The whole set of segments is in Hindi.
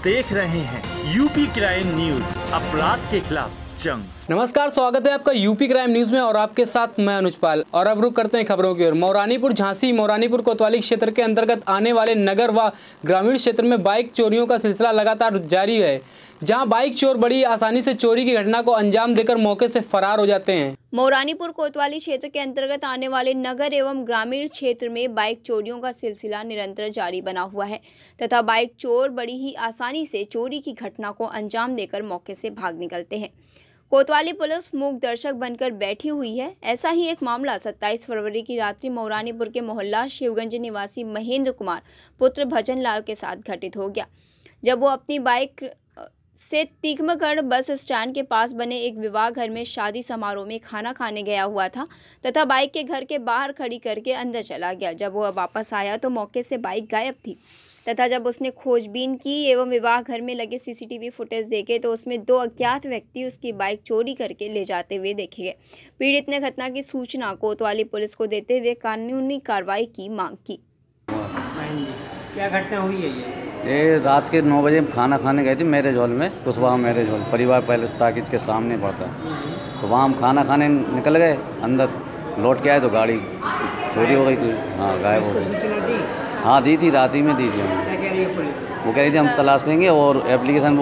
देख रहे हैं यूपी क्राइम न्यूज, अपराध के खिलाफ जंग। नमस्कार, स्वागत है आपका यूपी क्राइम न्यूज में और आपके साथ मैं अनुज पाल। और अब रुक करते हैं खबरों की ओर। मौरानीपुर झांसी मौरानीपुर कोतवाली क्षेत्र के अंतर्गत आने वाले नगर व ग्रामीण क्षेत्र में बाइक चोरियों का सिलसिला लगातार जारी है, जहां बाइक चोर बड़ी आसानी से चोरी की घटना को अंजाम देकर मौके से फरार हो जाते हैं। मौरानीपुर कोतवाली क्षेत्र के अंतर्गत आने वाले नगर एवं ग्रामीण क्षेत्र में बाइक चोरियों का सिलसिला निरंतर जारी बना हुआ है तथा बाइक चोर बड़ी ही आसानी से चोरी की घटना को अंजाम देकर मौके से भाग निकलते हैं। कोतवाली पुलिस मूक दर्शक बनकर बैठी हुई है। ऐसा ही एक मामला 27 फरवरी की रात्रि मौरानीपुर के मोहल्ला शिवगंज निवासी महेंद्र कुमार पुत्र भजन लाल के साथ घटित हो गया, जब वो अपनी बाइक से तिकमगढ़ बस स्टैंड के पास बने एक विवाह घर में शादी समारोह में खाना खाने गया हुआ था तथा बाइक के घर के बाहर खड़ी करके अंदर चला गया। जब वह वापस आया तो मौके से बाइक गायब थी तथा जब उसने खोजबीन की एवं विवाह घर में लगे सीसीटीवी फुटेज देखे तो उसमें 2 अज्ञात व्यक्ति उसकी बाइक चोरी करके ले जाते हुए देखे गए। पीड़ित ने घटना की सूचना कोतवाली पुलिस को देते हुए कानूनी कार्रवाई की मांग की। क्या घटना हुई है ये रात के 9 बजे खाना खाने गए थे मैरिज हॉल में, कुशवाहा मैरिज हॉल परिवार पैलेस टाकीज के सामने पड़ता है। तो वहाँ हम खाना खाने निकल गए, अंदर लौट के आए तो गाड़ी चोरी हो गई थी। हाँ, गायब हो गई। हाँ, दी थी, रात ही में दी थी हमने। वो कह रही थी हम तलाश लेंगे और एप्लीकेशन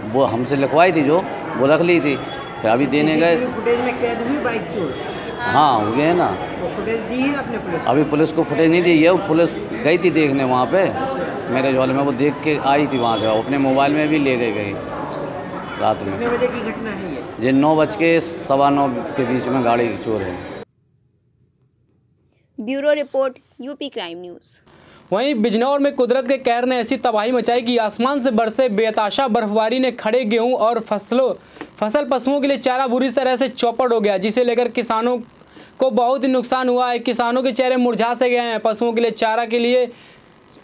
वो हमसे लिखवाई थी, जो वो रख ली थी। फिर अभी देने गए। फुटेज में कैद हुई बाइक चोर? हाँ, हो गए ना। फुटेज दी है आपने पुलिस? अभी पुलिस को फुटेज नहीं दी है, वो पुलिस गई थी देखने वहाँ पे मैरिज हॉल में, वो देख के आई थी वहाँ से, अपने मोबाइल में भी ले गई रात में। कितने बजे की घटना है ये 9 बज के 9:15 के बीच में गाड़ी चोर है। Bureau report, UP crime news. वहीं बिजनौर में कुदरत के कहर ने ऐसी तबाही मचाई कि आसमान से बरसे बेताशा बर्फबारी ने खड़े गेहूं और फसल पशुओं के लिए चारा बुरी तरह से चौपट हो गया, जिसे लेकर किसानों को बहुत ही नुकसान हुआ है। किसानों के चेहरे मुरझा से गए हैं। पशुओं के लिए चारा के लिए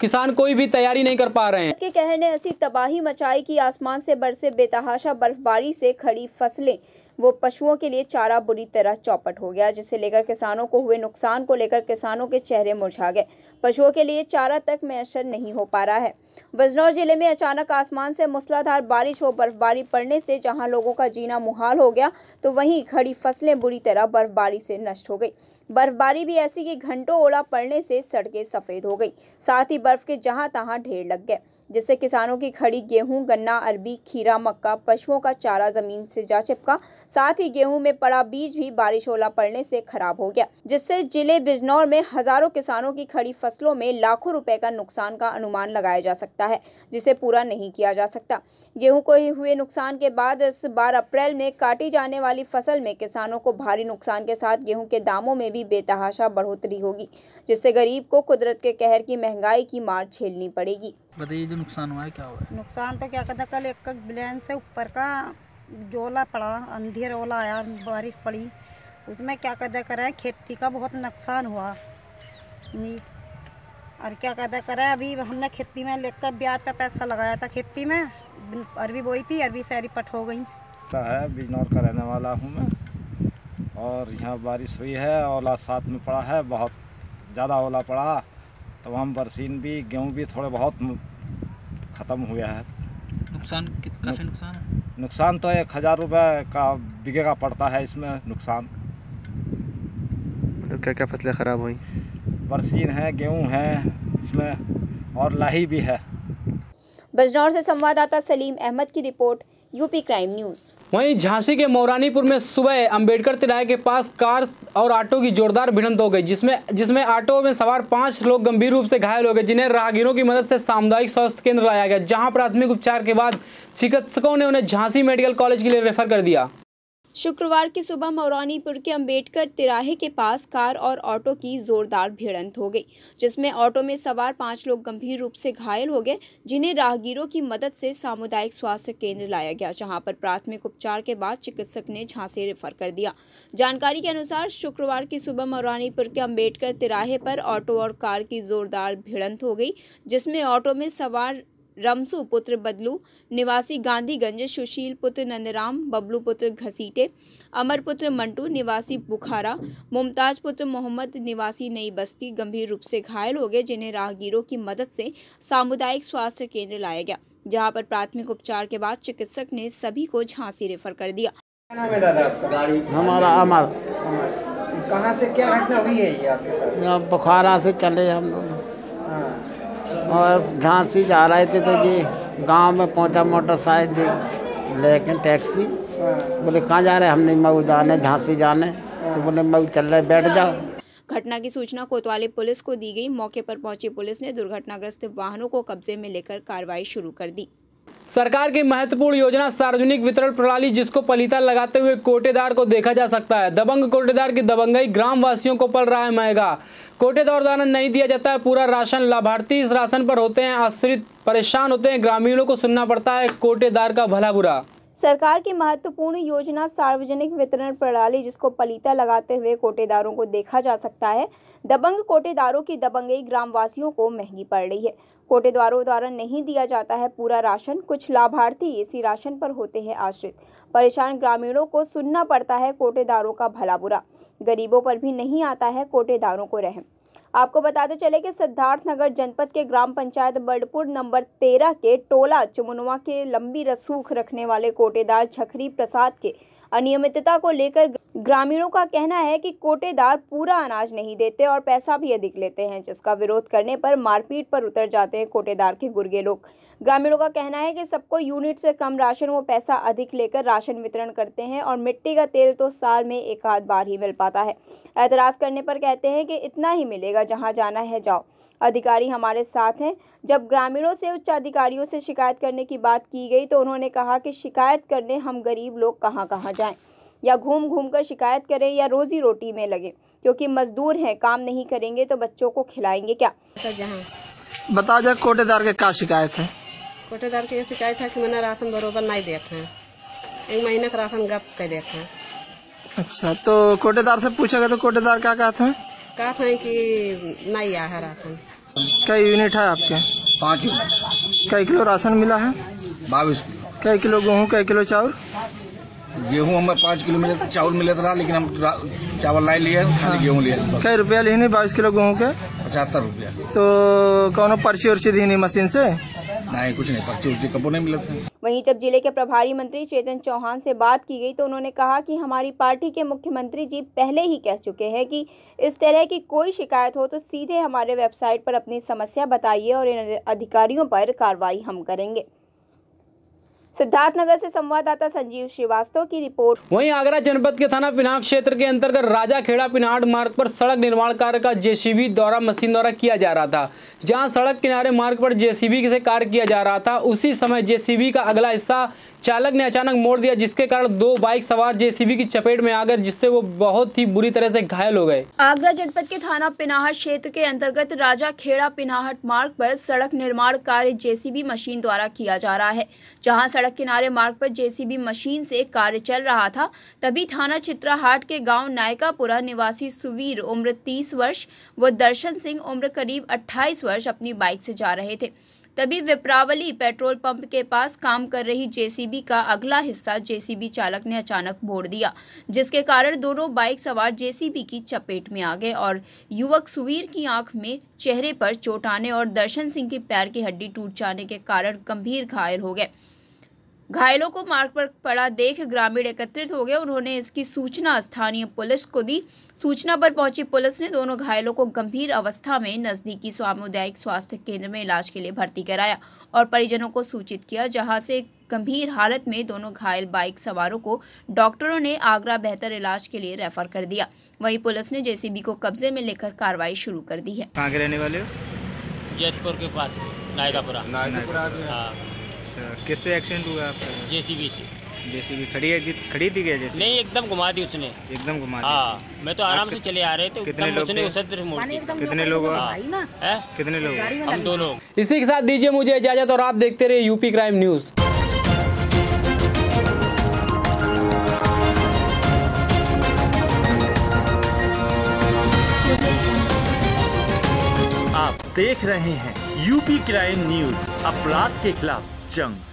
किसान कोई भी तैयारी नहीं कर पा रहे हैं। के कहर ने ऐसी तबाही मचाई कि आसमान से बरसे बेतहाशा बर्फबारी से खड़ी फसलें वो पशुओं के लिए चारा बुरी तरह चौपट हो गया, जिसे लेकर किसानों को हुए नुकसान को लेकर किसानों के चेहरे मुरझा गए। पशुओं के लिए चारा तक मैसर नहीं हो पा रहा है। बिजनौर जिले में अचानक आसमान से मूसलाधार बारिश हो बर्फबारी पड़ने से जहां लोगों का जीना मुहाल हो गया, तो वहीं खड़ी फसलें बुरी तरह बर्फबारी से नष्ट हो गई। बर्फबारी भी ऐसी कि घंटों ओला पड़ने से सड़कें सफेद हो गई, साथ ही बर्फ के जहां तहां ढेर लग गए, जिससे किसानों की खड़ी गेहूं, गन्ना, अरबी, खीरा, मक्का, पशुओं का चारा जमीन से जा चिपका। साथ ही गेहूं में पड़ा बीज भी बारिश ओला पड़ने से खराब हो गया, जिससे जिले बिजनौर में हजारों किसानों की खड़ी फसलों में लाखों रुपए का नुकसान का अनुमान लगाया जा सकता है, जिसे पूरा नहीं किया जा सकता। गेहूं को हुए नुकसान के बाद इस बार अप्रैल में काटी जाने वाली फसल में किसानों को भारी नुकसान के साथ गेहूं के दामों में भी बेतहाशा बढ़ोतरी होगी, जिससे गरीब को कुदरत के कहर की महंगाई की मार झेलनी पड़ेगी। बताइए, जो नुकसान हुआ है क्या हुआ है? नुकसान तो क्या कहता, कल एक ब्लेन से ऊपर का जोला पड़ा, अंधेर ओला आया, बारिश पड़ी, उसमें क्या कहता करें खेती का बहुत नुकसान हुआ। और क्या कहता करें, अभी हमने खेती में लेकर ब्याज पे पैसा लगाया था, खेती में अरबी बोई थी, अरबी सारी पट हो गई है। बिजनौर का रहने वाला हूँ मैं, और यहाँ बारिश हुई है, ओला साथ में पड़ा है, बहुत ज़्यादा ओला पड़ा, तमाम बरसीन भी, गेहूँ भी थोड़े बहुत ख़त्म हुआ है। नुकसान काफ़ी नुकसान है। नुकसान तो 1000 रुपये का बीघे का पड़ता है इसमें नुकसान। मतलब क्या क्या फसलें ख़राब हुई? बरसीन है, गेहूँ है इसमें, और लाही भी है। बिजनौर से संवाददाता सलीम अहमद की रिपोर्ट, यूपी क्राइम न्यूज। वहीं झांसी के मौरानीपुर में सुबह अंबेडकर तिराहे के पास कार और ऑटो की जोरदार भिड़ंत हो गई, जिसमें ऑटो में सवार 5 लोग गंभीर रूप से घायल हो गए, जिन्हें राहगीरों की मदद से सामुदायिक स्वास्थ्य केंद्र लाया गया, जहां प्राथमिक उपचार के बाद चिकित्सकों ने उन्हें झांसी मेडिकल कॉलेज के लिए रेफर कर दिया। शुक्रवार की सुबह मौरानीपुर के अंबेडकर तिराहे के पास कार और ऑटो की जोरदार भिड़ंत हो गई, जिसमें ऑटो में सवार 5 लोग गंभीर रूप से घायल हो गए, जिन्हें राहगीरों की मदद से सामुदायिक स्वास्थ्य केंद्र लाया गया, जहां पर प्राथमिक उपचार के बाद चिकित्सक ने झांसी रेफर कर दिया। जानकारी के अनुसार शुक्रवार की सुबह मौरानीपुर के अंबेडकर तिराहे पर ऑटो और कार की जोरदार भिड़ंत हो गई, जिसमें ऑटो में सवार रमसू पुत्र बदलू निवासी गांधीगंज, सुशील पुत्र नंदराम, बबलू पुत्र घसीटे, अमर पुत्र मंटू निवासी बुखारा, मुमताज पुत्र मोहम्मद निवासी नई बस्ती गंभीर रूप से घायल हो गए, जिन्हें राहगीरों की मदद से सामुदायिक स्वास्थ्य केंद्र लाया गया। जहां पर प्राथमिक उपचार के बाद चिकित्सक ने सभी को झांसी रेफर कर दिया। क्या नाम है दादा आपका? गाड़ी हमारा अमर। कहाँ से क्या घटना हुई है ये आपके साथ? यहाँ बुखारा से चले हम लोग और झांसी जा रहे थे तो जी गांव में पहुंचा मोटरसाइकिल लेकिन टैक्सी। बोले कहाँ जा रहे हैं? हमने मऊ जाने झांसी जाने। तो बोले मऊ चल रहे, बैठ जाओ। घटना की सूचना कोतवाली पुलिस को दी गई। मौके पर पहुंची पुलिस ने दुर्घटनाग्रस्त वाहनों को कब्जे में लेकर कार्रवाई शुरू कर दी। सरकार की महत्वपूर्ण योजना सार्वजनिक वितरण प्रणाली, जिसको पलीता लगाते हुए कोटेदार को देखा जा सकता है। दबंग कोटेदार की दबंगई ग्राम वासियों को पड़ रहा है महंगा। कोटेदार द्वारा नहीं दिया जाता है पूरा राशन। लाभार्थी इस राशन पर होते हैं आश्रित, परेशान होते हैं। ग्रामीणों को सुनना पड़ता है कोटेदार का भला बुरा। सरकार की महत्वपूर्ण योजना सार्वजनिक वितरण प्रणाली, जिसको पलीता लगाते हुए कोटेदारों को देखा जा सकता है। दबंग कोटेदारों की दबंगई ग्रामवासियों को महंगी पड़ रही है। कोटेदारों द्वारा नहीं दिया जाता है पूरा राशन। कुछ लाभार्थी इसी राशन पर होते हैं आश्रित। परेशान ग्रामीणों को सुनना पड़ता है कोटेदारों का भला बुरा। गरीबों पर भी नहीं आता है कोटेदारों को रहम। आपको बताते चले कि सिद्धार्थनगर जनपद के ग्राम पंचायत बर्डपुर नंबर 13 के टोला चमुनवा के लंबी रसूख रखने वाले कोटेदार झखरी प्रसाद के अनियमितता को लेकर ग्रामीणों का कहना है कि कोटेदार पूरा अनाज नहीं देते और पैसा भी अधिक लेते हैं, जिसका विरोध करने पर मारपीट पर उतर जाते हैं कोटेदार के गुर्गे लोग। ग्रामीणों का कहना है कि सबको यूनिट से कम राशन व पैसा अधिक लेकर राशन वितरण करते हैं और मिट्टी का तेल तो साल में एक आध बार ही मिल पाता है। एतराज करने पर कहते हैं कि इतना ही मिलेगा, जहां जाना है जाओ, अधिकारी हमारे साथ हैं। जब ग्रामीणों से उच्च अधिकारियों से शिकायत करने की बात की गई तो उन्होंने कहा कि शिकायत करने हम गरीब लोग कहां जाएं, या घूम घूम कर शिकायत करें या रोजी रोटी में लगे, क्योंकि मजदूर हैं, काम नहीं करेंगे तो बच्चों को खिलाएंगे क्या। बता जा कोटेदार के क्या शिकायत है? कोटेदार की शिकायत है कि मैंने राशन बरोबर नहीं देते हैं, 1 महीने का राशन गप कर देते हैं। अच्छा, तो कोटेदार से पूछेगा तो कोटेदार क्या कहते हैं? कहते हैं कि नहीं आया है राशन। कई यूनिट है आपके? 5 यूनिट। कई किलो राशन मिला है? 22 किलो। कई किलो गेहूँ, कई किलो चावल? गेहूँ हमें 5 किलो मिले, चावल मिले था, लेकिन हम चावल नहीं लिए, खाली गेहूँ लिए। कई रुपया लिए नहीं 22 किलो गेहूँ के? 75 रुपया। तो कौन पर्ची उर्ची दी नहीं मशीन से? नहीं, कुछ नहीं, पर्ची उर्ची कबो नहीं मिले थे। वहीं जब जिले के प्रभारी मंत्री चेतन चौहान से बात की गई तो उन्होंने कहा कि हमारी पार्टी के मुख्यमंत्री जी पहले ही कह चुके हैं कि इस तरह की कोई शिकायत हो तो सीधे हमारे वेबसाइट पर अपनी समस्या बताइए और इन अधिकारियों पर कार्रवाई हम करेंगे। सिद्धार्थनगर से संवाददाता संजीव श्रीवास्तव की रिपोर्ट। वहीं आगरा जनपद के थाना पिनाक क्षेत्र के अंतर्गत राजा खेड़ा पिनाहट मार्ग पर सड़क निर्माण कार्य का जेसीबी द्वारा मशीन द्वारा किया जा रहा था। जहां सड़क किनारे मार्ग पर जेसीबी से कार्य किया जा रहा था, उसी समय जेसीबी का अगला हिस्सा चालक ने अचानक मोड़ दिया, जिसके कारण 2 बाइक सवार जेसीबी की चपेट में आ गए, जिससे वो बहुत ही बुरी तरह से घायल हो गए। आगरा जनपद के थाना पिनाहट क्षेत्र के अंतर्गत राजा खेड़ा पिनाहट मार्ग पर सड़क निर्माण कार्य जेसीबी मशीन द्वारा किया जा रहा है। जहां सड़क किनारे मार्ग पर जेसीबी मशीन से कार्य चल रहा था, तभी थाना चित्राहाट के गांव नायकापुरा निवासी सुवीर उम्र 30 वर्ष व दर्शन सिंह उम्र करीब 28 वर्ष अपनी बाइक से जा रहे थे। तभी विप्रावली पेट्रोल पंप के पास काम कर रही जेसीबी का अगला हिस्सा जेसीबी चालक ने अचानक मोड़ दिया, जिसके कारण दोनों बाइक सवार जेसीबी की चपेट में आ गए और युवक सुवीर की आंख में, चेहरे पर चोट आने और दर्शन सिंह की पैर की हड्डी टूट जाने के कारण गंभीर घायल हो गए। घायलों को मार्ग पर पड़ा देख ग्रामीण एकत्रित हो गए। उन्होंने इसकी सूचना स्थानीय पुलिस को दी। सूचना पर पहुंची पुलिस ने दोनों घायलों को गंभीर अवस्था में नजदीकी सामुदायिक स्वास्थ्य केंद्र में इलाज के लिए भर्ती कराया और परिजनों को सूचित किया, जहां से गंभीर हालत में दोनों घायल बाइक सवारों को डॉक्टरों ने आगरा बेहतर इलाज के लिए रेफर कर दिया। वहीं पुलिस ने जेसीबी को कब्जे में लेकर कार्रवाई शुरू कर दी है। कहाँ के रहने वाले हो? जैतपुर के पास नायकापुरा। हाँ। किससे एक्सीडेंट हुआ आपका? जेसीबी से। जेसीबी खड़ी थी क्या? जैसे नहीं, एकदम घुमा दी उसने। एकदम घुमा दी? हाँ, मैं तो आराम से चले आ रहे थे। कितने लोग थे? कितने लोग? कितने लोग? हम 2 लोग। इसी के साथ दीजिए मुझे इजाजत और आप देखते रहिए यूपी क्राइम न्यूज। आप देख रहे हैं यूपी क्राइम न्यूज, अपराध के खिलाफ जंग।